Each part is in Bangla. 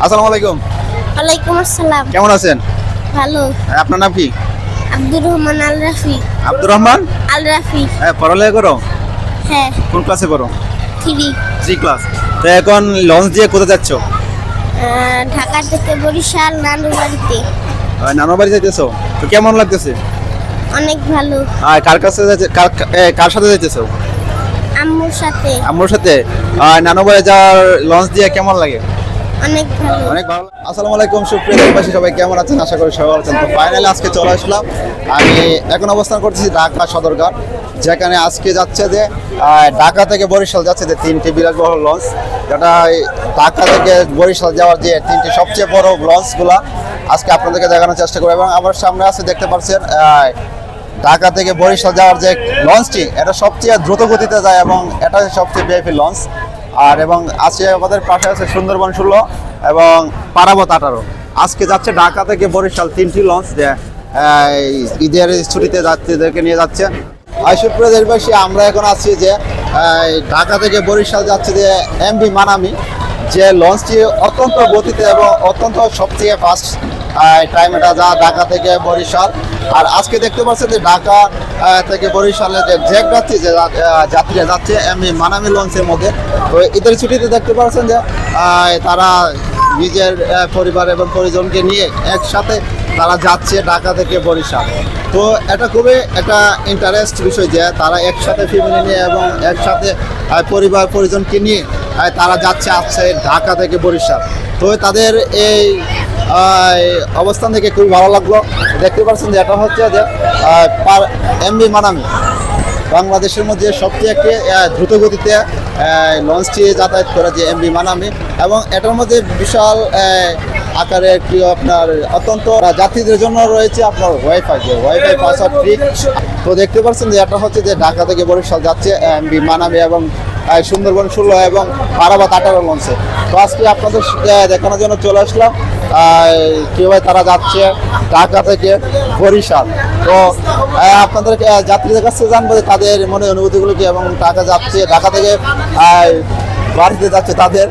আসসালামু আলাইকুম। ওয়ালাইকুম আসসালাম। কেমন আছেন? ভালো। আপনার নাম কি? আব্দুর রহমান আল রাফি। আব্দুর রহমান আল রাফি। পড়ালেখা করো? হ্যাঁ, কোন ক্লাসে পড়ো? 3। 3 ক্লাস। তো এখন লঞ্চ দিয়ে কোথায় যাচ্ছ? ঢাকা থেকে বরিশাল নানুর বাড়িতে। নানার বাড়ি যাইতেছো? তো কেমন লাগতেছে? অনেক ভালো। আর কার সাথে যাইতেছো? আম্মুর সাথে। আম্মুর সাথে। নানু বাড়ি যাওয়ার লঞ্চ দিয়ে কেমন লাগে? অনেক ভালো। অনেক ভালো। আসসালামু আলাইকুম সুপ্রিয় দেশবাসী, সবাই কেমন আছেন? আশা করি সবাই ভালো আছেন। তো ফাইনালি আজকে চলে আসলাম। আমি এখন অবস্থান করতেছি ঢাকা সদরঘাট, যেখানে আজকে যাচ্ছে যে ঢাকা থেকে বরিশাল যাচ্ছে যে 3টি বিলাসবহুল লঞ্চ, যেটা ঢাকা থেকে বরিশাল যাওয়ার যে 3টি সবচেয়ে বড় লঞ্চগুলা আজকে আপনাদেরকে দেখানোর চেষ্টা করবো। এবং আমার সামনে আছে দেখতে পাচ্ছেন ঢাকা থেকে বরিশাল যাওয়ার যে লঞ্চটি, এটা সবচেয়ে দ্রুত গতিতে যায় এবং এটা সবচেয়ে ভিআইপি লঞ্চ। এবং আছে আমাদের পাশে আছে সুন্দরবন 16 এবং পারাবত 18। আজকে যাচ্ছে ঢাকা থেকে বরিশাল 3টি লঞ্চ, যে ঈদের ছুটিতে যাত্রীদেরকে নিয়ে যাচ্ছে। সুপ্রিয় দেশবাসী, আমরা এখন আছি যে ঢাকা থেকে বরিশাল যাচ্ছে যে এমভি মানামি, যে লঞ্চটি অত্যন্ত গতিতে এবং অত্যন্ত সবচেয়ে ফাস্ট টাইম এটা যা ঢাকা থেকে বরিশাল। আর আজকে দেখতে পাচ্ছেন যে ঢাকা থেকে বরিশালে যে জ্যাক যাচ্ছে, যে যাত্রীরা যাচ্ছে এমভি মানামি লঞ্চের মধ্যে। তো ঈদের ছুটিতে দেখতে পাচ্ছেন যে তারা নিজের পরিবার এবং পরিজনকে নিয়ে একসাথে তারা যাচ্ছে ঢাকা থেকে বরিশাল। তো এটা খুবই একটা ইন্টারেস্ট বিষয় যে তারা একসাথে ফ্যামিলি নিয়ে এবং একসাথে পরিবার পরিজনকে নিয়ে তারা যাচ্ছে ঢাকা থেকে বরিশাল। তো তাদের এই অবস্থান থেকে খুবই ভালো লাগলো। দেখতে পাচ্ছেন যে এটা হচ্ছে যে এমভি মানামি, বাংলাদেশের মধ্যে সবচেয়ে একটি দ্রুত গতিতে লঞ্চটি যাতায়াত করে যে এমভি মানামি। এবং এটার মধ্যে বিশাল আকারে একটি আপনার অত্যন্ত যাত্রীদের জন্য রয়েছে আপনার ওয়াইফাই পাসওয়ার্ড ফ্রি। তো দেখতে পাচ্ছেন যে এটা হচ্ছে যে ঢাকা থেকে বরিশাল যাচ্ছে এমভি মানামি এবং সুন্দরবন 16 এবং পারাবত 18 লঞ্চে। তো আজকে আপনাদের দেখানোর জন্য চলে আসলাম কীভাবে তারা যাচ্ছে ঢাকা থেকে বরিশাল। তো আপনাদের যাত্রীদের কাছে জানবো যে তাদের মনে অনুভূতিগুলো কি, এবং ঢাকা থেকে বাড়িতে যাচ্ছে তাদের।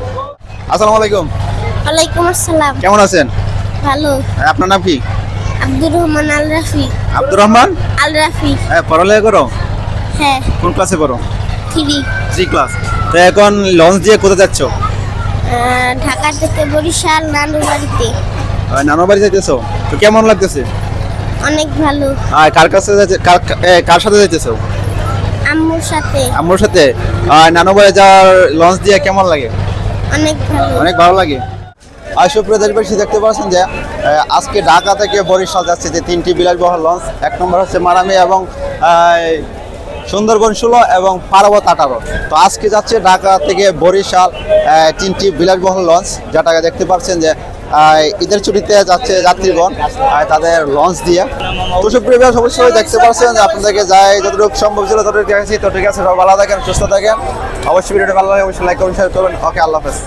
আসসালামু আলাইকুম। ওয়ালাইকুম আসসালাম। কেমন আছেন? ভালো। আপনার নাম কি? আব্দুর রহমান আল রাফি। আব্দুর রহমান আল রাফি। পড়ালেখা করো? হ্যাঁ, কোন ক্লাসে পড়ো? 3 ক্লাস। তো এখন লঞ্চ দিয়ে কোথায় যাচ্ছ? ঢাকা থেকে বরিশাল নানুর বাড়িতে। নানার বাড়ি যাইতেছো? তো কেমন লাগতেছে? অনেক ভালো। কার সাথে যাইতেছো? আম্মুর সাথে। আম্মুর সাথে। নানু বাড়ি যাওয়ার লঞ্চ দিয়ে কেমন লাগে? অনেক ভালো। অনেক ভালো লাগে। সুপ্রিয় দেশবাসী, দেখতে পাচ্ছেন যে আজকে ঢাকা থেকে বরিশাল যাচ্ছে যে 3টি বিলাসবহুল লঞ্চ। 1 নম্বর হচ্ছে মানামি এবং সুন্দরবন 16 এবং পারাবত 18। তো আজকে যাচ্ছে ঢাকা থেকে বরিশাল 3টি বিলাসবহুল লঞ্চ, যেটাকে দেখতে পাচ্ছেন যে ঈদের ছুটিতে যাচ্ছে যাত্রীগণ তাদের লঞ্চ দিয়ে। তো সুপ্রিয় অবশ্যই দেখতে পাচ্ছেন যে আপনাদেরকে যাই যতটুকু সম্ভব ছিল ততটুকু দেখেছি। তো ঠিক আছে, সব ভালো থাকেন, সুস্থ থাকেন। অবশ্যই ভিডিওটা ভালো লাগে অবশ্যই লাইক করবেন, শেয়ার করবেন। ওকে, আল্লাহ হাফেজ।